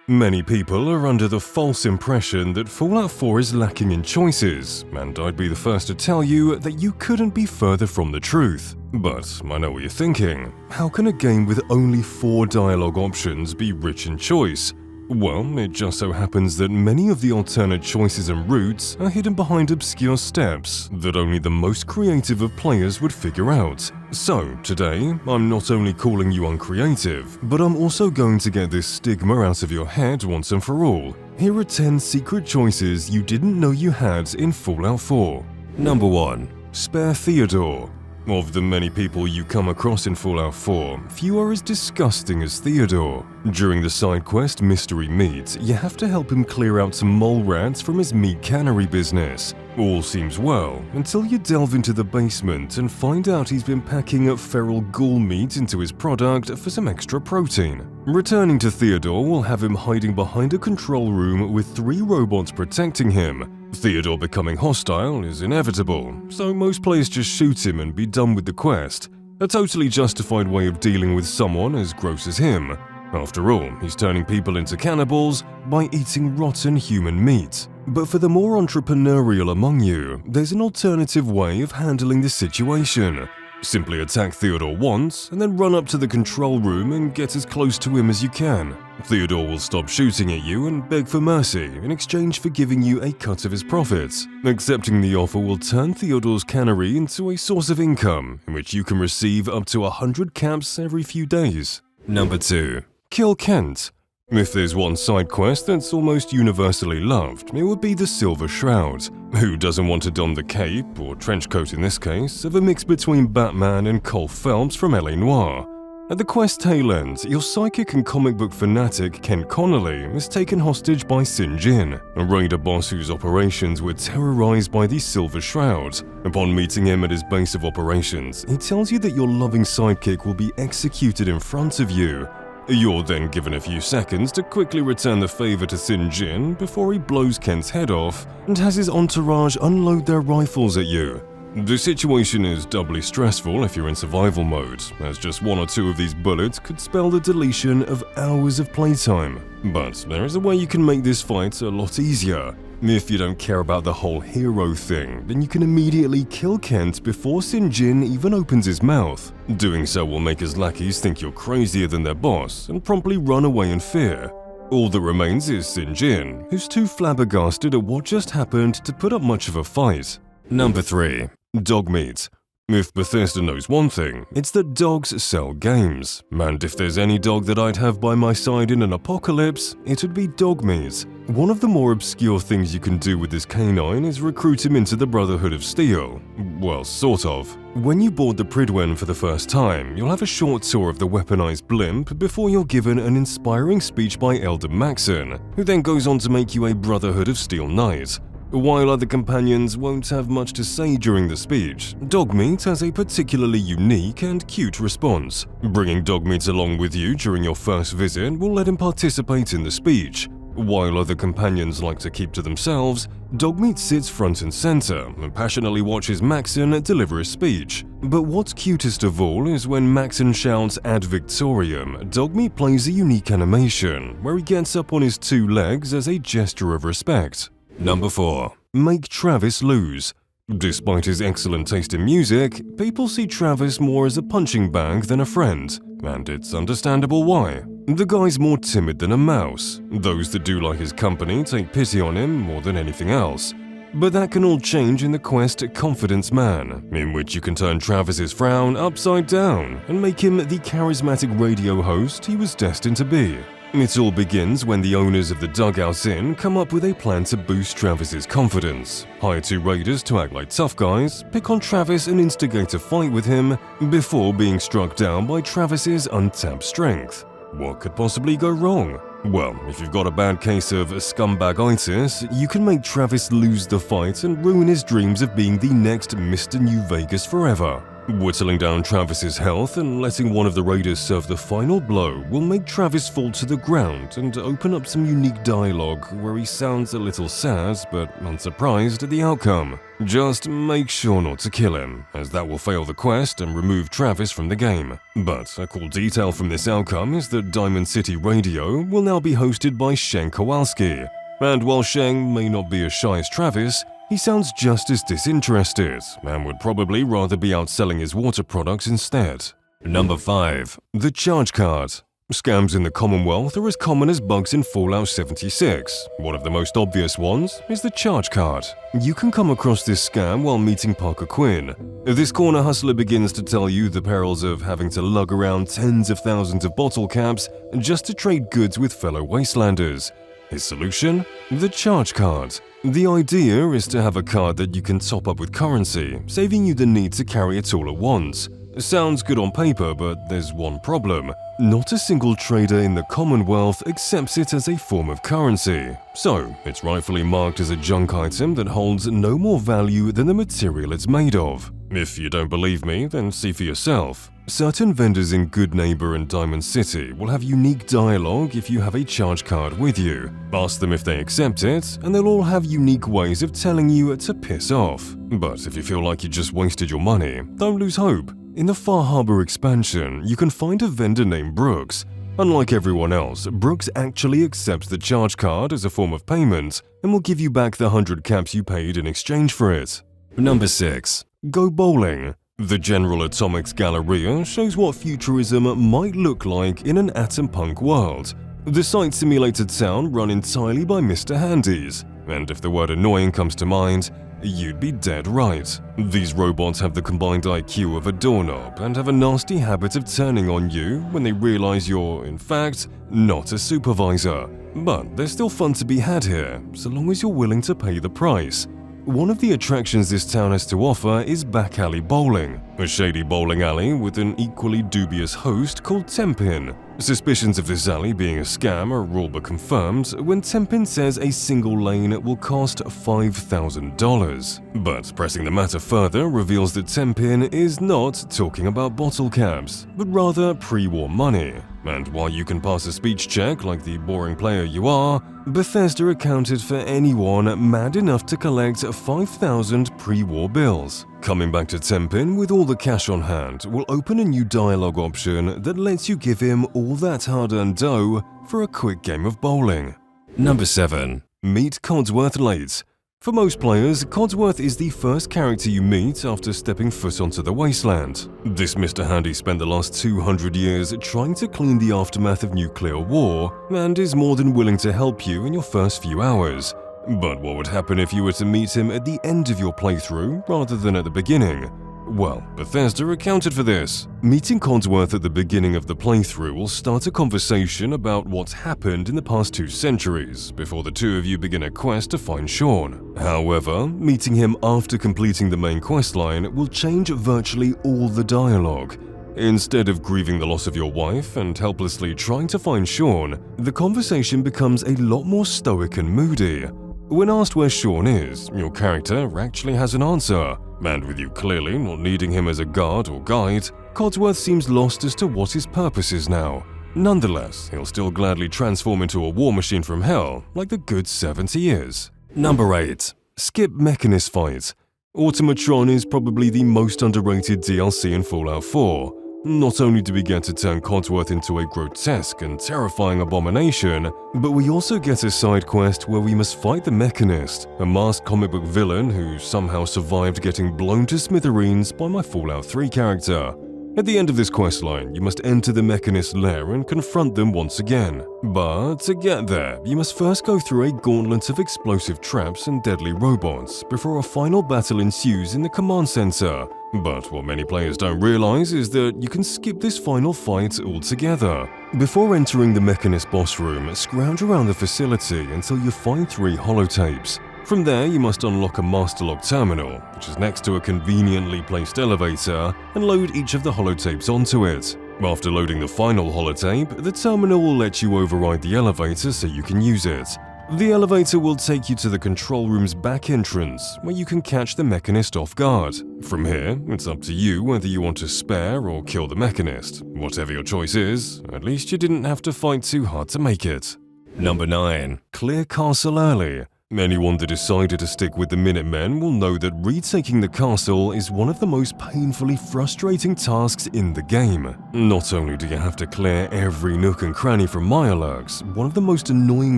Many people are under the false impression that Fallout 4 is lacking in choices, and I'd be the first to tell you that you couldn't be further from the truth. But I know what you're thinking. How can a game with only 4 dialogue options be rich in choice? Well, it just so happens that many of the alternate choices and routes are hidden behind obscure steps that only the most creative of players would figure out. So, today, I'm not only calling you uncreative, but I'm also going to get this stigma out of your head once and for all. Here are 10 secret choices you didn't know you had in Fallout 4. Number 1. Spare Theodore. Of the many people you come across in Fallout 4, few are as disgusting as Theodore. During the side quest Mystery Meat, you have to help him clear out some mole rats from his meat cannery business. All seems well, until you delve into the basement and find out he's been packing feral ghoul meat into his product for some extra protein. Returning to Theodore will have him hiding behind a control room with 3 robots protecting him. Theodore becoming hostile is inevitable, so most players just shoot him and be done with the quest. A totally justified way of dealing with someone as gross as him. After all, he's turning people into cannibals by eating rotten human meat. But for the more entrepreneurial among you, there's an alternative way of handling the situation. Simply attack Theodore once, and then run up to the control room and get as close to him as you can. Theodore will stop shooting at you and beg for mercy in exchange for giving you a cut of his profits. Accepting the offer will turn Theodore's cannery into a source of income, in which you can receive up to 100 caps every few days. Number 2. Kill Kent. If there's one side quest that's almost universally loved, it would be the Silver Shroud. Who doesn't want to don the cape, or trench coat in this case, of a mix between Batman and Cole Phelps from LA Noire? At the quest tail end, your psychic and comic book fanatic Kent Connolly is taken hostage by Sin Jin, a raider boss whose operations were terrorized by the Silver Shroud. Upon meeting him at his base of operations, he tells you that your loving sidekick will be executed in front of you. You're then given a few seconds to quickly return the favor to Sin Jin before he blows Kent's head off and has his entourage unload their rifles at you. The situation is doubly stressful if you're in survival mode, as just 1 or 2 of these bullets could spell the deletion of hours of playtime. But there is a way you can make this fight a lot easier. If you don't care about the whole hero thing, then you can immediately kill Kent before Sin Jin even opens his mouth. Doing so will make his lackeys think you're crazier than their boss and promptly run away in fear. All that remains is Sin Jin, who's too flabbergasted at what just happened to put up much of a fight. Number 3. Dog meat. If Bethesda knows one thing, it's that dogs sell games. And if there's any dog that I'd have by my side in an apocalypse, it would be dog meat. One of the more obscure things you can do with this canine is recruit him into the Brotherhood of Steel. Well, sort of. When you board the Pridwen for the first time, you'll have a short tour of the weaponized blimp before you're given an inspiring speech by Elder Maxon, who then goes on to make you a Brotherhood of Steel Knight. While other companions won't have much to say during the speech, Dogmeat has a particularly unique and cute response. Bringing Dogmeat along with you during your first visit will let him participate in the speech. While other companions like to keep to themselves, Dogmeat sits front and center and passionately watches Maxon deliver a speech. But what's cutest of all is when Maxon shouts ad victoriam, Dogmeat plays a unique animation where he gets up on his 2 legs as a gesture of respect. Number 4. Make Travis lose. Despite his excellent taste in music, people see Travis more as a punching bag than a friend, and it's understandable why. The guy's more timid than a mouse. Those that do like his company take pity on him more than anything else. But that can all change in the quest Confidence Man, in which you can turn Travis's frown upside down and make him the charismatic radio host he was destined to be. It all begins when the owners of the Dugout Inn come up with a plan to boost Travis's confidence, hire 2 raiders to act like tough guys, pick on Travis and instigate a fight with him, before being struck down by Travis's untapped strength. What could possibly go wrong? Well, if you've got a bad case of scumbagitis, you can make Travis lose the fight and ruin his dreams of being the next Mr. New Vegas forever. Whittling down Travis's health and letting one of the raiders serve the final blow will make Travis fall to the ground and open up some unique dialogue where he sounds a little sad but unsurprised at the outcome. Just make sure not to kill him, as that will fail the quest and remove Travis from the game. But a cool detail from this outcome is that Diamond City Radio will now be hosted by Sheng Kowalski. And while Sheng may not be as shy as Travis, he sounds just as disinterested and would probably rather be out selling his water products instead. Number 5. The Charge Card. Scams in the Commonwealth are as common as bugs in Fallout 76. One of the most obvious ones is the Charge Card. You can come across this scam while meeting Parker Quinn. This corner hustler begins to tell you the perils of having to lug around tens of thousands of bottle caps just to trade goods with fellow wastelanders. His solution? The Charge Card. The idea is to have a card that you can top up with currency, saving you the need to carry it all at once. Sounds good on paper, but there's one problem. Not a single trader in the Commonwealth accepts it as a form of currency, so it's rightfully marked as a junk item that holds no more value than the material it's made of. If you don't believe me, then see for yourself. Certain vendors in Good Neighbor and Diamond City will have unique dialogue if you have a charge card with you. Ask them if they accept it, and they'll all have unique ways of telling you to piss off. But if you feel like you just wasted your money, don't lose hope. In the Far Harbor expansion, you can find a vendor named Brooks. Unlike everyone else, Brooks actually accepts the charge card as a form of payment and will give you back the 100 caps you paid in exchange for it. Number 6. Go bowling. The General Atomics Galleria shows what futurism might look like in an atom punk world. The site simulates a town run entirely by Mr. Handies, and if the word annoying comes to mind, you'd be dead right. These robots have the combined IQ of a doorknob and have a nasty habit of turning on you when they realize you're, in fact, not a supervisor. But they're still fun to be had here, so long as you're willing to pay the price. One of the attractions this town has to offer is Back Alley Bowling, a shady bowling alley with an equally dubious host called Tempin. Suspicions of this alley being a scam are all but confirmed when Tempin says a single lane will cost $5,000. But pressing the matter further reveals that Tempin is not talking about bottle caps, but rather pre-war money. And while you can pass a speech check like the boring player you are, Bethesda accounted for anyone mad enough to collect 5,000 pre-war bills. Coming back to Tempin with all the cash on hand will open a new dialogue option that lets you give him all that hard-earned dough for a quick game of bowling. Number 7. Meet Codsworth late. For most players, Codsworth is the first character you meet after stepping foot onto the wasteland. This Mr. Handy spent the last 200 years trying to clean the aftermath of nuclear war and is more than willing to help you in your first few hours. But what would happen if you were to meet him at the end of your playthrough rather than at the beginning? Well, Bethesda accounted for this. Meeting Codsworth at the beginning of the playthrough will start a conversation about what's happened in the past 2 centuries before the two of you begin a quest to find Sean. However, meeting him after completing the main questline will change virtually all the dialogue. Instead of grieving the loss of your wife and helplessly trying to find Sean, the conversation becomes a lot more stoic and moody. When asked where Sean is, your character actually has an answer, and with you clearly not needing him as a guard or guide, Codsworth seems lost as to what his purpose is now. Nonetheless, he'll still gladly transform into a war machine from hell, like the good servant he is. Number 8. Skip Mechanist Fight. Automatron is probably the most underrated DLC in Fallout 4. Not only do we get to turn Codsworth into a grotesque and terrifying abomination, but we also get a side quest where we must fight the Mechanist, a masked comic book villain who somehow survived getting blown to smithereens by my Fallout 3 character. At the end of this questline, you must enter the Mechanist lair and confront them once again. But to get there, you must first go through a gauntlet of explosive traps and deadly robots before a final battle ensues in the command center. But what many players don't realize is that you can skip this final fight altogether. Before entering the Mechanist boss room, scrounge around the facility until you find 3 holotapes. From there, you must unlock a master lock terminal, which is next to a conveniently placed elevator, and load each of the holotapes onto it. After loading the final holotape, the terminal will let you override the elevator so you can use it. The elevator will take you to the control room's back entrance, where you can catch the Mechanist off guard. From here, it's up to you whether you want to spare or kill the Mechanist. Whatever your choice is, at least you didn't have to fight too hard to make it. Number 9. Clear castle early. Anyone that decided to stick with the Minutemen will know that retaking the castle is one of the most painfully frustrating tasks in the game. Not only do you have to clear every nook and cranny from Mirelurks, one of the most annoying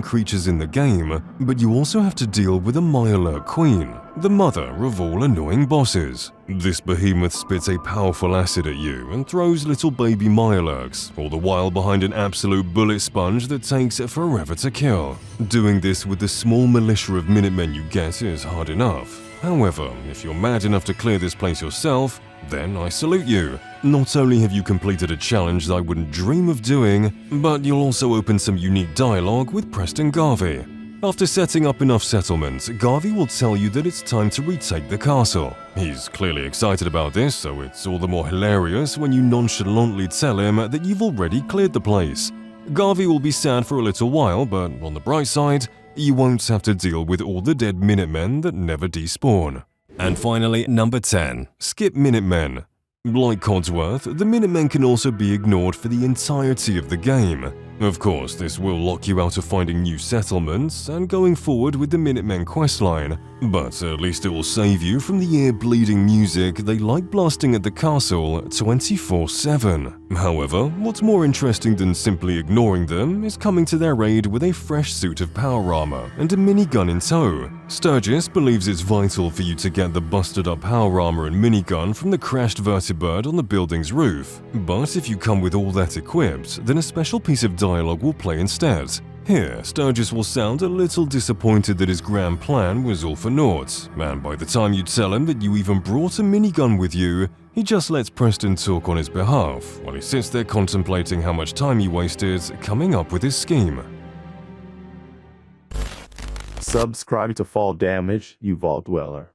creatures in the game, but you also have to deal with a Mirelurk Queen, the mother of all annoying bosses. This behemoth spits a powerful acid at you and throws little baby Mirelurks, all the while behind an absolute bullet sponge that takes forever to kill. Doing this with the small militia of Minutemen you get is hard enough. However, if you're mad enough to clear this place yourself, then I salute you. Not only have you completed a challenge that I wouldn't dream of doing, but you'll also open some unique dialogue with Preston Garvey. After setting up enough settlements, Garvey will tell you that it's time to retake the castle. He's clearly excited about this, so it's all the more hilarious when you nonchalantly tell him that you've already cleared the place. Garvey will be sad for a little while, but on the bright side, you won't have to deal with all the dead Minutemen that never despawn. And finally, number 10. Skip Minutemen. Like Codsworth, the Minutemen can also be ignored for the entirety of the game. Of course, this will lock you out of finding new settlements and going forward with the Minutemen questline, but at least it will save you from the ear-bleeding music they like blasting at the castle 24/7. However, what's more interesting than simply ignoring them is coming to their aid with a fresh suit of power armor and a minigun in tow. Sturgis believes it's vital for you to get the busted-up power armor and minigun from the crashed vertibird on the building's roof, but if you come with all that equipped, then a special piece of dialogue will play instead. Here, Sturgis will sound a little disappointed that his grand plan was all for naught, and by the time you tell him that you even brought a minigun with you, he just lets Preston talk on his behalf, while he sits there contemplating how much time he wasted coming up with his scheme. Subscribe to Fall Damage, you Vault Dweller.